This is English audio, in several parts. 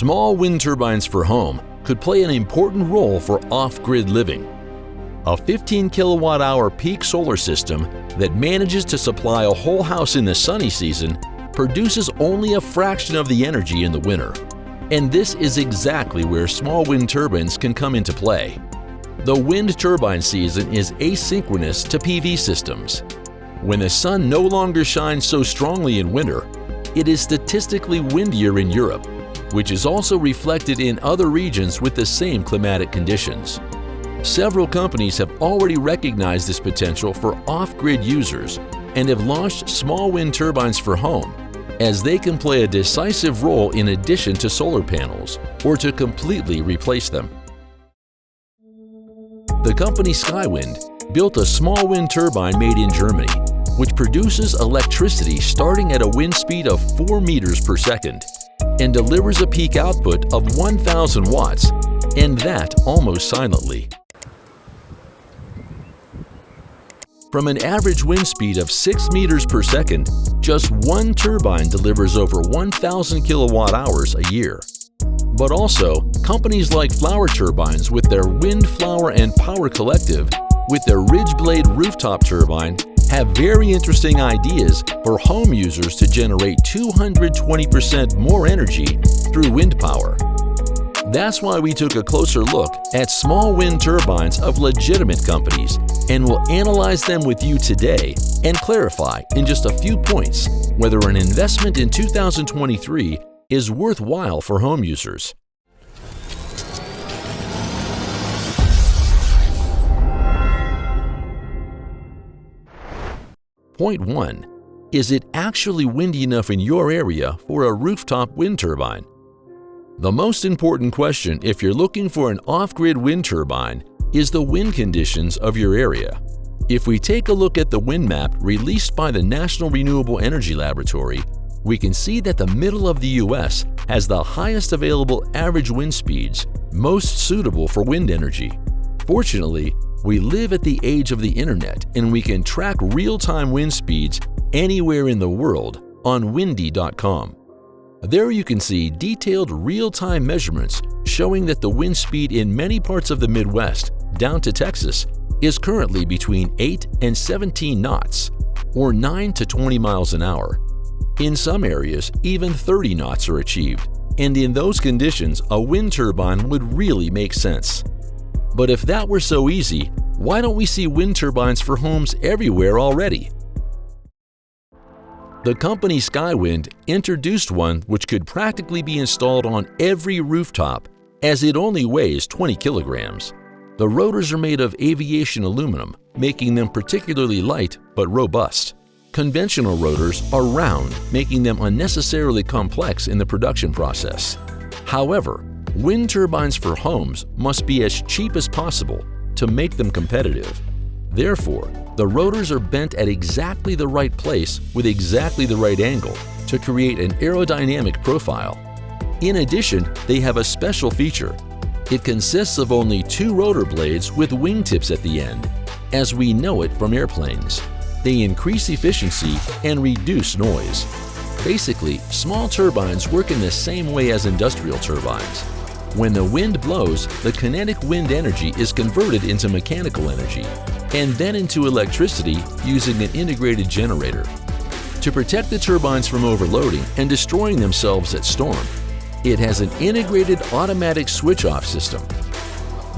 Small wind turbines for home could play an important role for off-grid living. A 15 kilowatt-hour peak solar system that manages to supply a whole house in the sunny season produces only a fraction of the energy in the winter. And this is exactly where small wind turbines can come into play. The wind turbine season is asynchronous to PV systems. When the sun no longer shines so strongly in winter, it is statistically windier in Europe, which is also reflected in other regions with the same climatic conditions. Several companies have already recognized this potential for off-grid users and have launched small wind turbines for home, as they can play a decisive role in addition to solar panels or to completely replace them. The company Skywind built a small wind turbine made in Germany, which produces electricity starting at a wind speed of 4 meters per second and delivers a peak output of 1,000 watts, and that almost silently. From an average wind speed of 6 meters per second, just one turbine delivers over 1,000 kilowatt hours a year. But also, companies like Flower Turbines with their Wind, Flower and Power Collective with their Ridgeblade rooftop turbine have very interesting ideas for home users to generate 220% more energy through wind power. That's why we took a closer look at small wind turbines of legitimate companies and will analyze them with you today and clarify in just a few points whether an investment in 2023 is worthwhile for home users. Point 1. Is it actually windy enough in your area for a rooftop wind turbine? The most important question if you're looking for an off-grid wind turbine is the wind conditions of your area. If we take a look at the wind map released by the National Renewable Energy Laboratory, we can see that the middle of the U.S. has the highest available average wind speeds, most suitable for wind energy. Fortunately, we live at the age of the internet and we can track real-time wind speeds anywhere in the world on windy.com. There you can see detailed real-time measurements showing that the wind speed in many parts of the Midwest, down to Texas, is currently between 8 and 17 knots, or 9 to 20 miles an hour. In some areas, even 30 knots are achieved, and in those conditions, a wind turbine would really make sense. But if that were so easy, why don't we see wind turbines for homes everywhere already? The company Skywind introduced one which could practically be installed on every rooftop, as it only weighs 20 kilograms. The rotors are made of aviation aluminum, making them particularly light but robust. Conventional rotors are round, making them unnecessarily complex in the production process. However, wind turbines for homes must be as cheap as possible to make them competitive. Therefore, the rotors are bent at exactly the right place with exactly the right angle to create an aerodynamic profile. In addition, they have a special feature. It consists of only 2 rotor blades with wingtips at the end, as we know it from airplanes. They increase efficiency and reduce noise. Basically, small turbines work in the same way as industrial turbines. When the wind blows, the kinetic wind energy is converted into mechanical energy and then into electricity using an integrated generator. To protect the turbines from overloading and destroying themselves at storm, it has an integrated automatic switch-off system.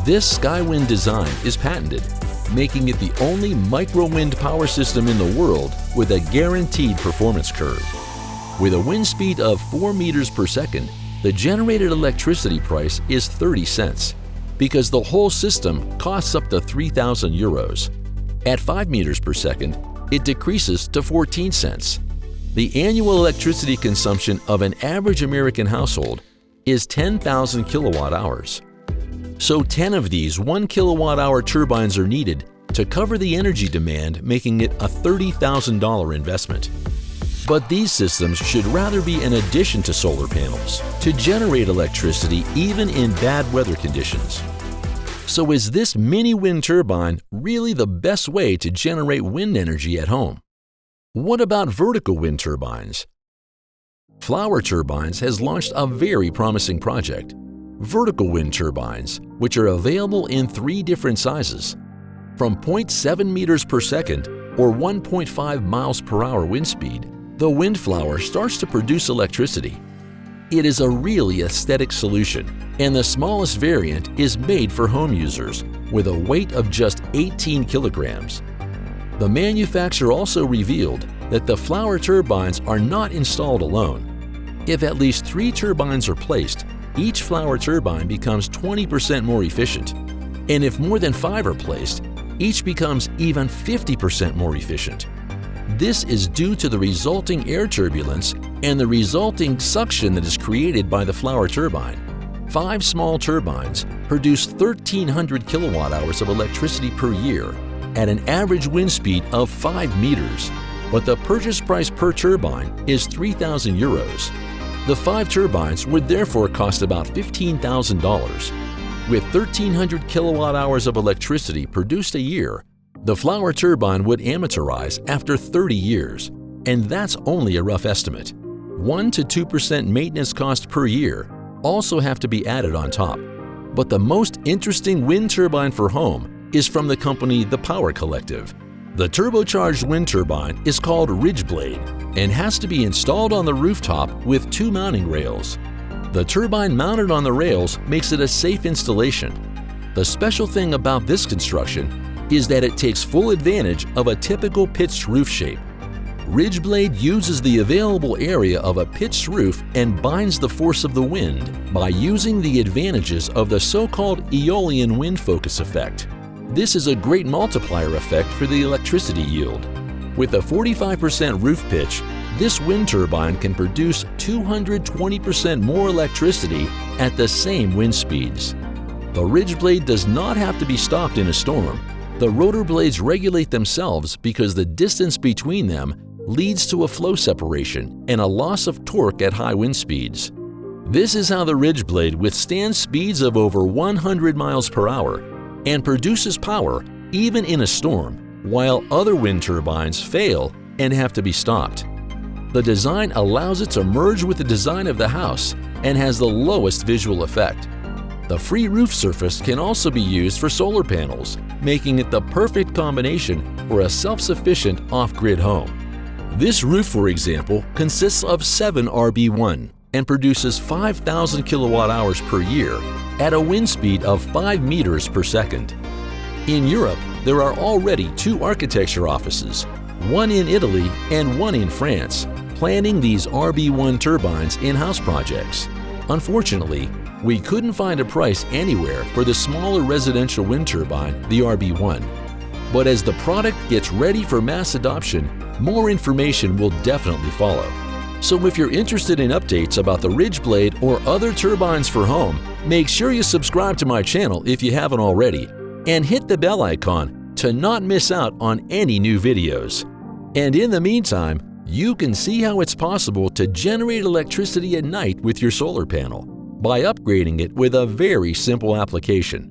This Skywind design is patented, making it the only micro-wind power system in the world with a guaranteed performance curve. With a wind speed of 4 meters per second, the generated electricity price is 30 cents, because the whole system costs up to 3,000 euros. At 5 meters per second, it decreases to 14 cents. The annual electricity consumption of an average American household is 10,000 kilowatt hours. So 10 of these 1 kilowatt hour turbines are needed to cover the energy demand, making it a $30,000 investment. But these systems should rather be an addition to solar panels to generate electricity even in bad weather conditions. So is this mini wind turbine really the best way to generate wind energy at home? What about vertical wind turbines? Flower Turbines has launched a very promising project, vertical wind turbines, which are available in 3 different sizes. From 0.7 meters per second or 1.5 miles per hour wind speed, the wind flower starts to produce electricity. It is a really aesthetic solution, and the smallest variant is made for home users with a weight of just 18 kilograms. The manufacturer also revealed that the flower turbines are not installed alone. If at least 3 turbines are placed, each flower turbine becomes 20% more efficient. And if more than 5 are placed, each becomes even 50% more efficient. This is due to the resulting air turbulence and the resulting suction that is created by the flower turbine. 5 small turbines produce 1,300 kilowatt hours of electricity per year at an average wind speed of 5 meters, but the purchase price per turbine is 3,000 euros. The 5 turbines would therefore cost about $15,000. With 1,300 kilowatt hours of electricity produced a year, the flower turbine would amortize after 30 years, and that's only a rough estimate. 1 to 2% maintenance cost per year also have to be added on top. But the most interesting wind turbine for home is from the company The Power Collective. The turbocharged wind turbine is called Ridgeblade and has to be installed on the rooftop with 2 mounting rails. The turbine mounted on the rails makes it a safe installation. The special thing about this construction is that it takes full advantage of a typical pitched roof shape. Ridgeblade uses the available area of a pitched roof and binds the force of the wind by using the advantages of the so-called Aeolian wind focus effect. This is a great multiplier effect for the electricity yield. With a 45% roof pitch, this wind turbine can produce 220% more electricity at the same wind speeds. The Ridgeblade does not have to be stopped in a storm. The rotor blades regulate themselves because the distance between them leads to a flow separation and a loss of torque at high wind speeds. This is how the Ridgeblade withstands speeds of over 100 miles per hour and produces power even in a storm, while other wind turbines fail and have to be stopped. The design allows it to merge with the design of the house and has the lowest visual effect. The free roof surface can also be used for solar panels, making it the perfect combination for a self-sufficient off-grid home. This roof, for example, consists of 7 RB1 and produces 5,000 kilowatt hours per year at a wind speed of 5 meters per second. In Europe, there are already 2 architecture offices, one in Italy and one in France, planning these RB1 turbines in house projects. Unfortunately, we couldn't find a price anywhere for the smaller residential wind turbine, the RB1. But as the product gets ready for mass adoption, more information will definitely follow. So if you're interested in updates about the Ridgeblade or other turbines for home, make sure you subscribe to my channel if you haven't already, and hit the bell icon to not miss out on any new videos. And in the meantime, you can see how it's possible to generate electricity at night with your solar panel by upgrading it with a very simple application.